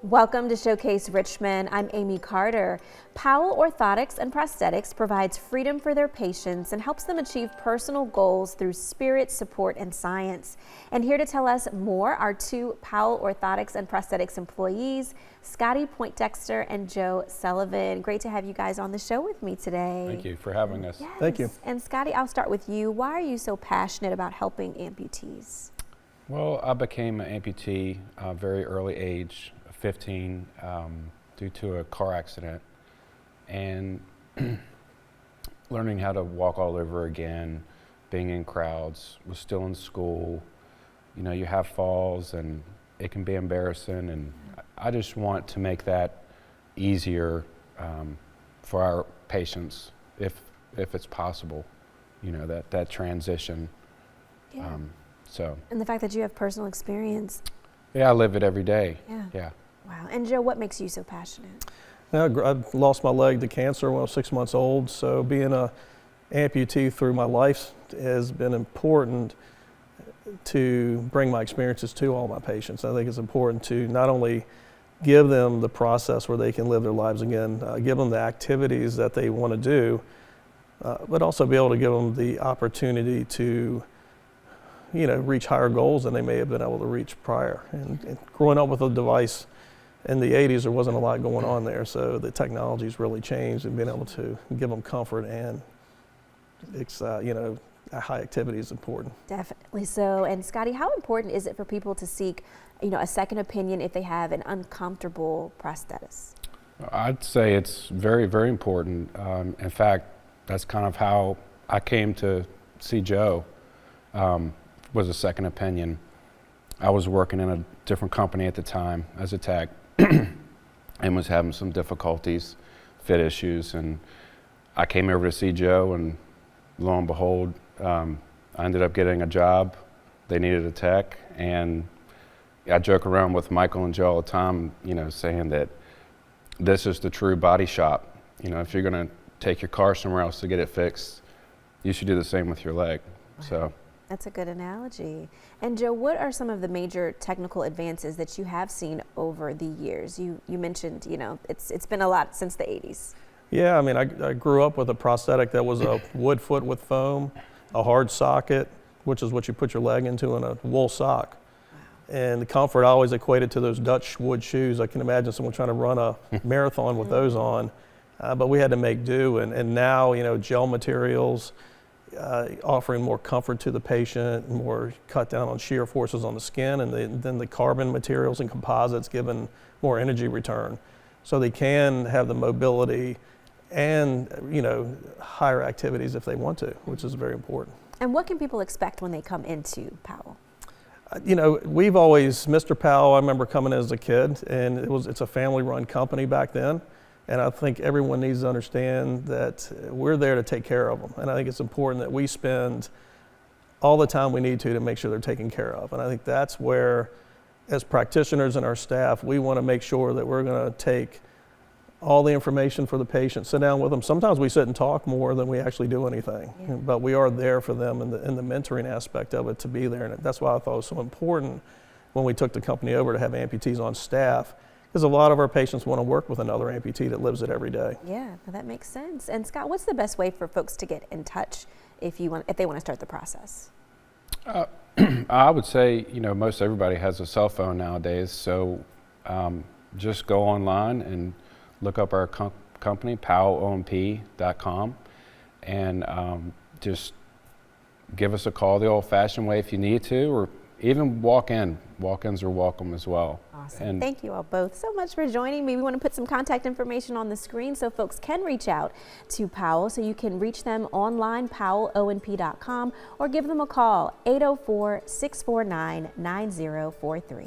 Welcome to Showcase Richmond. I'm Amy Carter. Powell Orthotics and Prosthetics provides freedom for their patients and helps them achieve personal goals through spirit, support, and science. And here to tell us more are two Powell Orthotics and Prosthetics employees, Scotty Poindexter and Joe Sullivan. Great to have you guys on the show with me today. Thank you for having us. Yes. Thank you. And Scotty, I'll start with you. Why are you so passionate about helping amputees? Well, I became an amputee at a very early age, 15, due to a car accident, and learning how to walk all over again, being in crowds, was still in school. You know, you have falls and it can be embarrassing, and I just want to make that easier for our patients, if it's possible, you know, that transition. Yeah. So. And the fact that you have personal experience. Yeah, I live it every day. Yeah. Wow. And Joe, what makes you so passionate? I lost my leg to cancer when I was 6 months old, so being an amputee through my life has been important to bring my experiences to all my patients. I think it's important to not only give them the process where they can live their lives again, give them the activities that they want to do, but also be able to give them the opportunity to, you know, reach higher goals than they may have been able to reach prior. And growing up with a device in the 80s, there wasn't a lot going on there, so the technology's really changed, and being able to give them comfort and, you know, high activity is important. Definitely so. And Scotty, how important is it for people to seek, you know, a second opinion if they have an uncomfortable prosthesis? I'd say it's very, very important. In fact, that's kind of how I came to see Joe, was a second opinion. I was working in a different company at the time as a tech and was having some difficulties, fit issues, and I came over to see Joe, and lo and behold, I ended up getting a job. They needed a tech, and I joke around with Michael and Joe all the time, you know, saying that this is the true body shop. You know, if you're gonna take your car somewhere else to get it fixed, you should do the same with your leg. Wow. So. That's a good analogy. And Joe, what are some of the major technical advances that you have seen over the years? You mentioned, you know, it's been a lot since the 80s. Yeah, I mean, I grew up with a prosthetic that was a wood foot with foam, a hard socket, which is what you put your leg into, and a wool sock. Wow. And the comfort I always equated to those Dutch wood shoes. I can imagine someone trying to run a marathon with those on, but we had to make do. And now, you know, gel materials, offering more comfort to the patient, more cut down on shear forces on the skin, and then the carbon materials and composites giving more energy return. So they can have the mobility and, you know, higher activities if they want to, which is very important. And what can people expect when they come into Powell? You know, we've always, Mr. Powell, I remember coming as a kid, and it's a family-run company back then. And I think everyone needs to understand that we're there to take care of them. And I think it's important that we spend all the time we need to make sure they're taken care of. And I think that's where, as practitioners and our staff, we want to make sure that we're going to take all the information for the patient, sit down with them. Sometimes we sit and talk more than we actually do anything. Yeah. But we are there for them in the mentoring aspect of it, to be there. And that's why I thought it was so important when we took the company over to have amputees on staff, because a lot of our patients want to work with another amputee that lives it every day. Yeah, well, that makes sense. And Scott, what's the best way for folks to get in touch if they want to start the process? I would say, you know, most everybody has a cell phone nowadays, so just go online and look up our company, powellomp.com, and just give us a call the old-fashioned way if you need to, or even walk in. Walk-ins are welcome as well. Awesome. And thank you all both so much for joining me. We want to put some contact information on the screen so folks can reach out to Powell. So you can reach them online, powellomp.com, or give them a call, 804-649-9043.